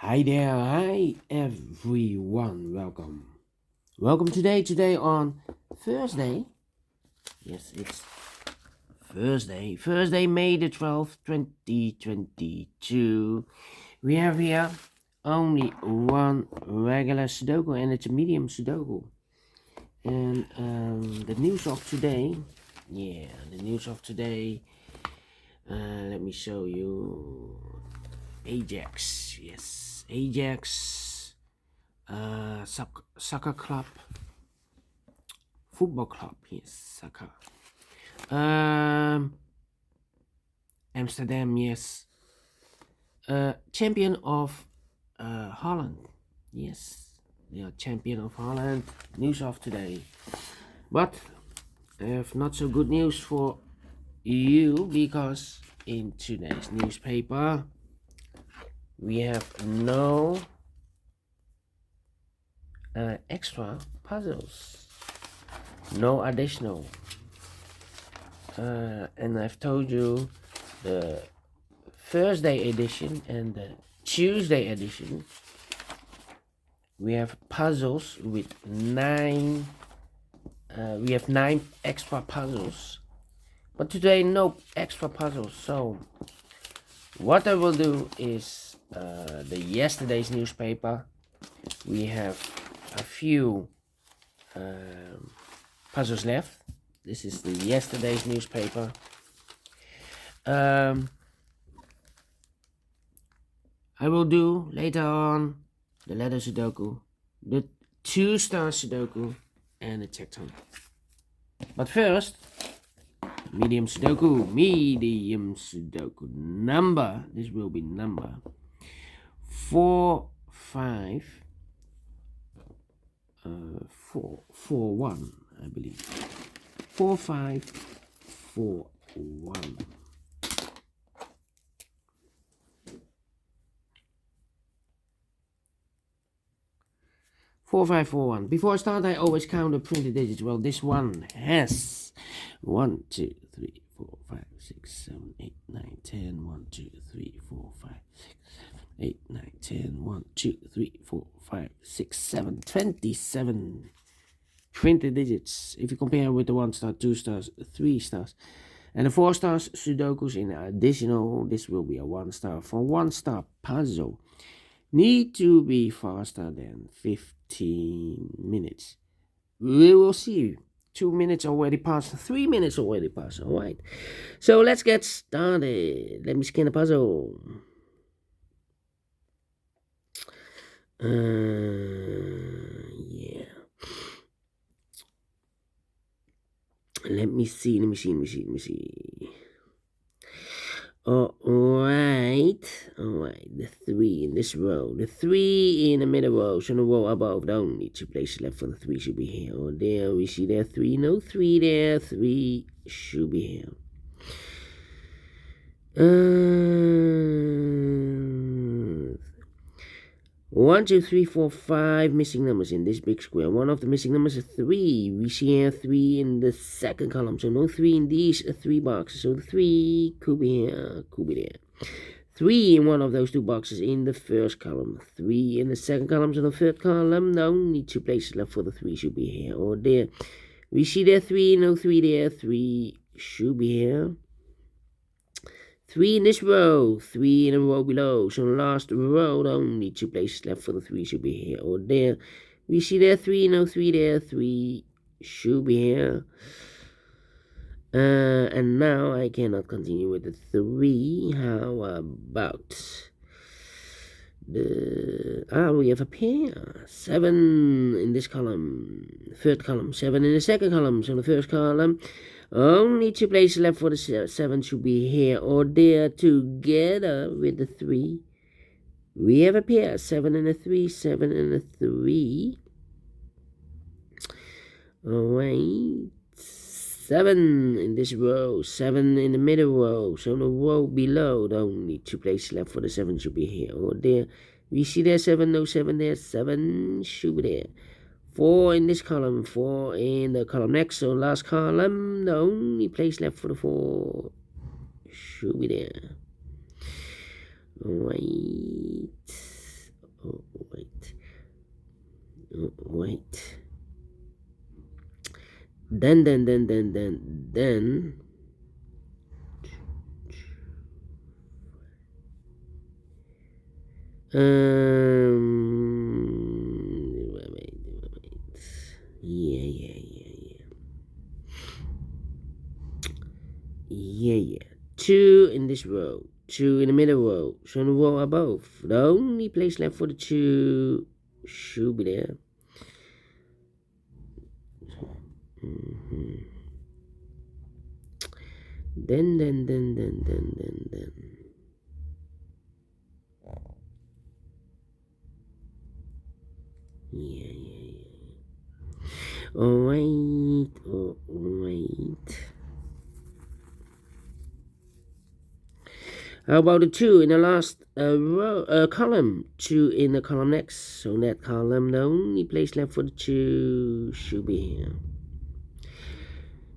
Hi there, hi everyone, welcome today on Thursday. Yes, it's Thursday, May the 12th, 2022. We have here only one regular Sudoku, and it's a medium Sudoku. And the news of today, let me show you. Ajax, yes, Ajax, soccer club, football club, yes, soccer. Amsterdam, yes. Champion of Holland, yes, they are champion of Holland. News of today, but I have not so good news for you, because in today's newspaper we have no extra puzzles, no additional. And I've told you the Thursday edition and the Tuesday edition, we have puzzles with nine. We have 9 extra puzzles, but today no extra puzzles. So what I will do is the yesterday's newspaper. We have a few puzzles left. This is the yesterday's newspaper. I will do later on the letter Sudoku, the 2-star Sudoku, and the tecton. But first, medium Sudoku number. This will be number 4541, I believe. 4541. Before I start, I always count the printed digits. Well, this one has 1, 2, 3, 4, 5, 6, 7, 8, 9, 10. 1, 2, 3, 4, 5, 6, 7, 8, 9, 10. 1, 2, 3, 4, 5, 6, 7, 27 printed digits. If you compare with the 1 star, 2 stars, 3 stars, and the 4 stars Sudokus in additional, this will be a 1 star. For 1 star puzzle, need to be faster than 15 minutes. We will see. 2 minutes already passed, 3 minutes already passed. All right, so let's get started. Let me scan the puzzle. Yeah. Let me see. All right, the 3 in this row, the 3 in the middle row, so the row above, the only 2 places left for the 3 should be here. Or there, we see there 3, no 3 there, 3 should be here. 1, 2, 3, 4, 5 missing numbers in this big square. One of the missing numbers is 3. We see here 3 in the second column, so no 3 in these 3 boxes. So the 3 could be here, could be there. 3 in one of those 2 boxes in the first column. 3 in the second column, so the third column. The only 2 places left for the 3 should be here or there. We see there 3, no 3 there. 3 should be here. 3 in this row, 3 in a row below. So the last row, the only 2 places left for the 3 should be here or there. We see there 3, no 3 there. 3 should be here. And now I cannot continue with the 3. How about we have a pair. 7 in this column, third column. 7 in the second column. So the first column, only 2 places left for the 7 should be here or there together with the 3. We have a pair. 7 and a 3. 7 and a 3. All right. 7 in this row, 7 in the middle row, so the row below, the only 2 places left for the 7 should be here or there. We see there 7, no 7 there, 7 should be there. 4 in this column, 4 in the column next, so last column, the only place left for the 4 should be there. Alright. Wait. Then. Wait. Yeah. 2 in this row, 2 in the middle row, so in the row above. The only place left for the 2 should be there. Then. Yeah. Alright. How about the 2 in the last row, column? 2 in the column next. So that column, the only place left for the 2 should be here.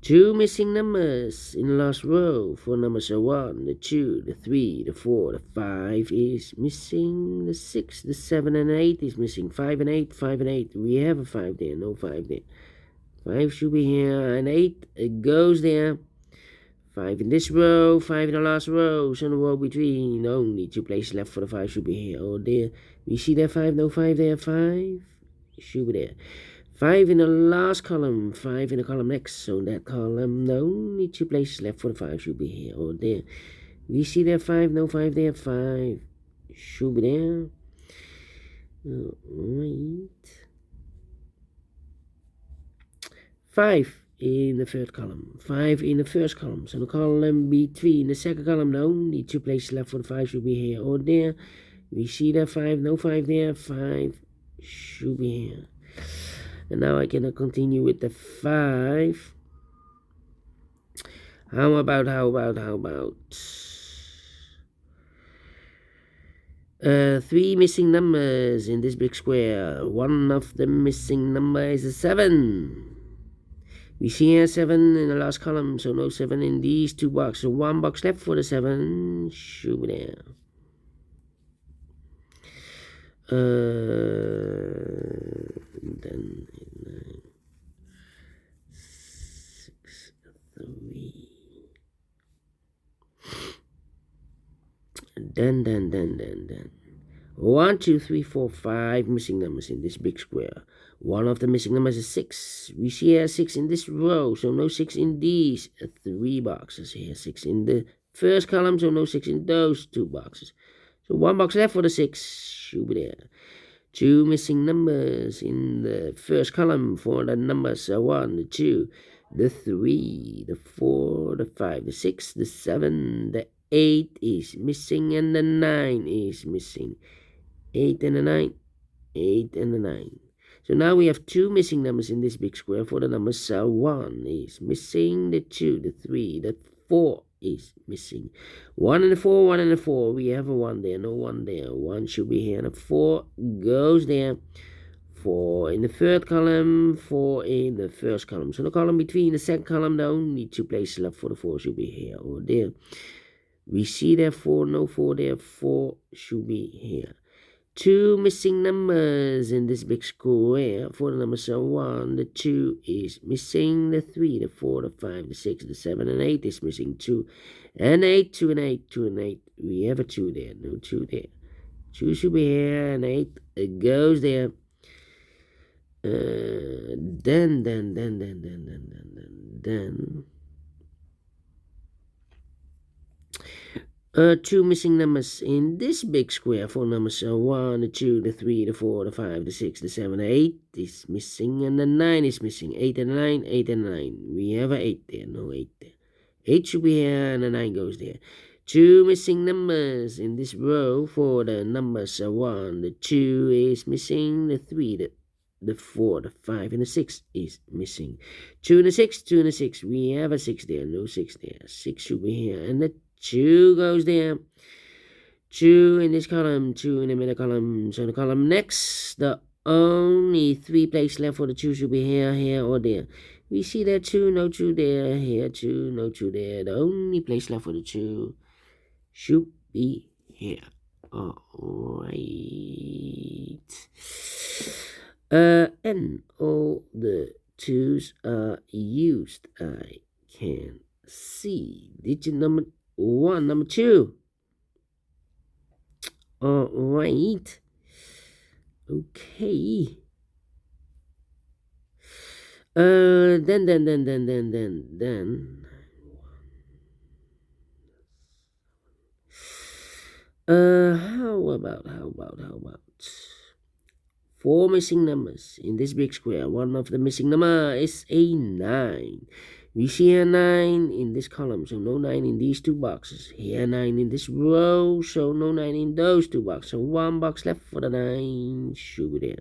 2 missing numbers in the last row for numbers 1, the 2, the 3, the 4, the 5 is missing. The 6, the 7, and 8 is missing. 5 and 8, 5 and 8. We have a 5 there, no 5 there. 5 should be here, and 8 it goes there. 5 in this row, 5 in the last row, so in the row between. Only 2 places left for the 5 should be here or there. We see that 5, no 5 there, 5 should be there. 5 in the last column, 5 in the column next, so in that column, the only 2 places left for the 5 should be here or there. We see that 5, no 5 there, 5 should be there. Alright. 5 in the third column, 5 in the first column, so the column between the second column, the only 2 places left for the 5 should be here or there. We see that 5, no 5 there, 5 should be here. And now I can continue with the 5. How about 3 missing numbers in this big square. One of the missing number is a 7. We see here 7 in the last column, so no 7 in these 2 boxes. So 1 box left for the 7 should be there. Then 9, 6, 3. Then 1, 2, 3, 4, 5 missing numbers in this big square. One of the missing numbers is 6. We see here 6 in this row, so no 6 in these 3 boxes. Here 6 in the first column, so no 6 in those 2 boxes. So 1 box left for the 6 should be there. 2 missing numbers in the first column for the numbers 1, the 2, the 3, the 4, the 5, the 6, the 7, the 8 is missing, and the 9 is missing. 8 and the 9, 8 and the 9. So now we have 2 missing numbers in this big square for the numbers 1 is missing, the 2, the 3, the 4 is missing. 1 and the 4, 1 and the 4. We have a 1 there, no 1 there. 1 should be here, and a 4 goes there. 4 in the third column, 4 in the first column. So the column between the second column, the only 2 places left for the 4 should be here or there. We see there 4, no 4 there, 4 should be here. 2 missing numbers in this big square for the numbers 1, the 2 is missing, the 3, the 4, the 5, the 6, the 7, and 8 is missing. 2 and 8, 2 and 8, 2 and 8. We have a 2 there, no 2 there. 2 should be here, and 8 it goes there. Then 2 missing numbers in this big square for numbers 1, the 2, the 3, the 4, the 5, the 6, the 7, the 8 is missing, and the 9 is missing. 8 and 9, 8 and 9. We have a 8 there, no 8 there. 8 should be here, and the 9 goes there. 2 missing numbers in this row for the numbers 1, the 2 is missing, the 3, the 4, the 5, and the 6 is missing. 2 and the 6, 2 and the 6. We have a 6 there, no 6 there. 6 should be here, and the 2 goes there. 2 in this column, 2 in the middle column. So the column next, the only 3 places left for the 2 should be here, here, or there. We see there 2, no 2 there, here 2, no 2 there. The only place left for the 2 should be here. Alright. And all the 2's are used. I can see digit number 1, number 2. All right. Okay. Then. How about 4 missing numbers in this big square? One of the missing number is a 9. We see a 9 in this column, so no 9 in these 2 boxes. Here 9 in this row, so no 9 in those 2 boxes. So 1 box left for the 9. Should be there.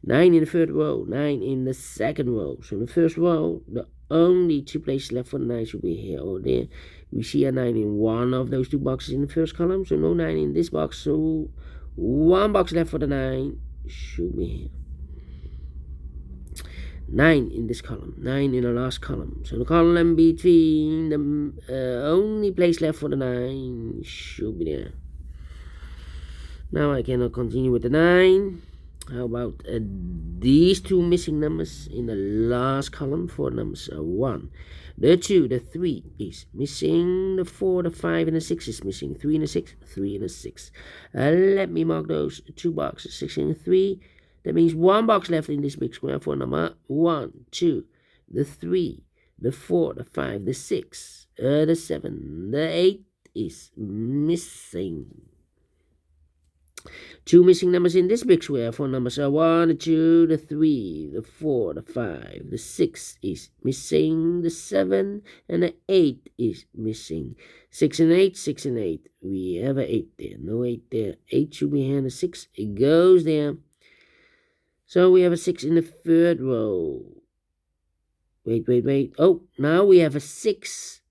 9 in the third row, 9 in the second row. So the first row, the only 2 places left for the 9 should be here or there. We see a 9 in one of those 2 boxes in the first column, so no 9 in this box. So 1 box left for the 9 should be here. 9 in this column, 9 in the last column. So the column between the only place left for the 9 should be there. Now I cannot continue with the 9. How about these 2 missing numbers in the last column? 4 numbers are 1. The 2, the 3 is missing. The 4, the 5, and the 6 is missing. 3 and the 6, 3 and the 6. Let me mark those 2 boxes, 6 and 3. That means 1 box left in this big square for number 1, 2, the 3, the 4, the 5, the 6, the 7, the 8 is missing. 2 missing numbers in this big square. 4 numbers are 1, the 2, the 3, the 4, the 5, the 6 is missing. The 7 and the 8 is missing. 6 and 8, 6 and 8. We have an 8 there. No 8 there. 8 should be here. The 6, it goes there. So we have a 6 in the third row. Wait. Oh, now we have a 6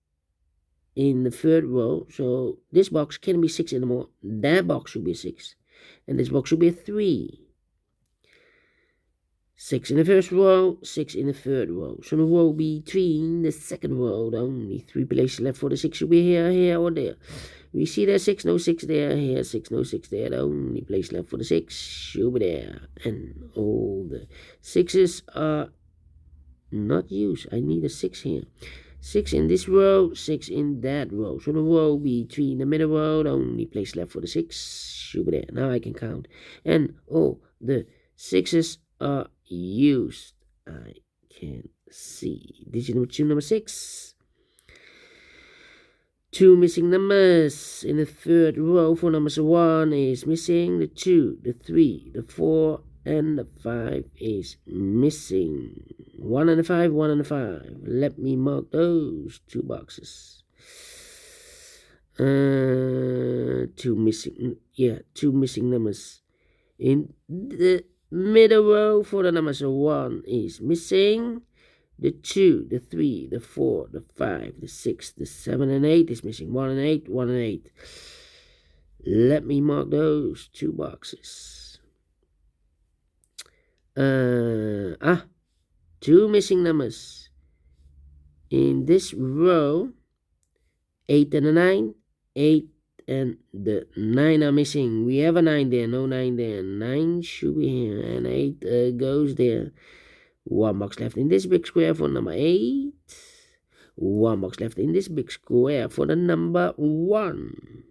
in the third row. So this box can't be 6 anymore. That box should be 6. And this box should be a 3. 6 in the first row, 6 in the third row. So the row between the second row, the only 3 places left for the 6 should be here, or there. We see there's 6, no 6 there, here 6, no 6 there. The only place left for the 6 should be there. And all the 6's are not used. I need a 6 here. 6 in this row, 6 in that row. So the row between the middle row, the only place left for the 6 should be there. Now I can count. And all the 6's are used. I can see. Digit number 2, number 6. 2 missing numbers in the third row. 4 numbers. 1 is missing. The 2, the 3, the 4, and the 5 is missing. 1 and the 5, 1 and the 5. Let me mark those 2 boxes. 2 missing. Yeah, 2 missing numbers in the middle row. For the numbers. 1 is missing. The 2, the 3, the 4, the 5, the 6, the 7, and 8 is missing. 1 and 8, 1 and 8. Let me mark those 2 boxes. 2 missing numbers in this row. 8 and a 9. 8 and the 9 are missing. We have a 9 there, no 9 there. 9 should be here, and 8 goes there. 1 box left in this big square for number 8. 1 box left in this big square for the number 1.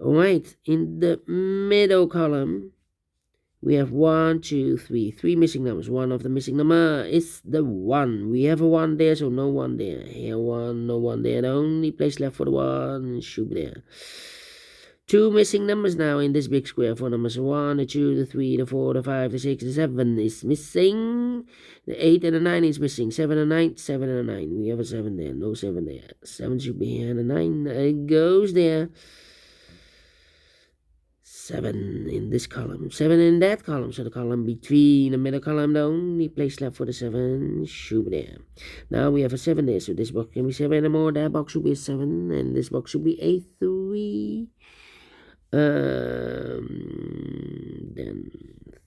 Alright, in the middle column, we have 1, 2, 3. 3 missing numbers. 1 of the missing number is the 1. We have a 1 there, so no 1 there. Here 1, no 1 there. The only place left for the 1 should be there. 2 missing numbers now in this big square. 4 numbers. 1, the 2, the 3, the 4, the 5, the 6, the 7 is missing. The 8 and the 9 is missing. 7 and 9, 7 and 9. We have a 7 there, no 7 there. 7 should be here, and the 9 goes there. 7 in this column, 7 in that column. So the column between the middle column, the only place left for the 7 should be there. Now we have a 7 there, so this box can be 7 anymore. That box should be a 7, and this box should be a 3. Then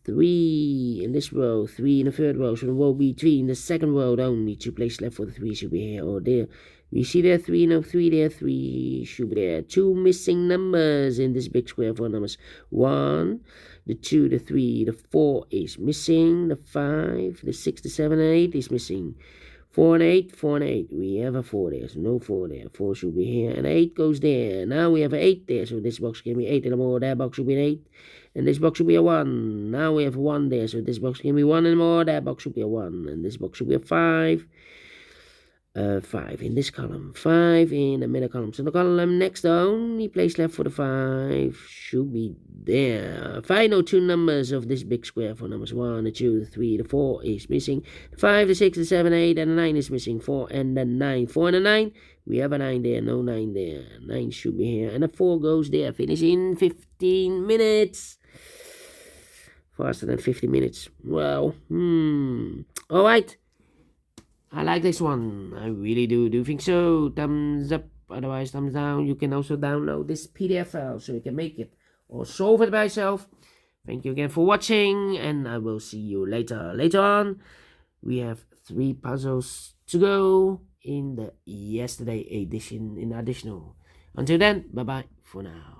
3 in this row, 3 in the third row, so there will be 3 in the second row only. 2 places left for the 3 should be here or there. We see there 3, no 3 there, 3 should be there. 2 missing numbers in this big square for numbers. 1, the 2, the 3, the 4 is missing. The 5, the 6, the 7, and 8 is missing. 4 and 8, 4 and 8. We have a 4 there, so no 4 there. 4 should be here, and 8 goes there. Now we have an 8 there, so this box can be 8 and more. That box should be an 8, and this box should be a 1. Now we have a 1 there, so this box can be 1 and more. That box should be a 1, and this box should be a 5. 5 in this column, 5 in the middle column. So the column next, the only place left for the 5 should be there. Final 2 numbers of this big square for numbers 1, the 2, the 3, the 4 is missing. The 5, the 6, the 7, 8, and the 9 is missing. 4 and the 9. 4 and the 9, we have a 9 there, no 9 there. 9 should be here, and the 4 goes there. Finish in 15 minutes. Faster than 50 minutes. Well, alright. I like this one. I really do. Do you think so? Thumbs up. Otherwise, thumbs down. You can also download this PDF file so you can make it or solve it by yourself. Thank you again for watching, and I will see you later. Later on, we have 3 puzzles to go in the yesterday edition, in additional. Until then, bye-bye for now.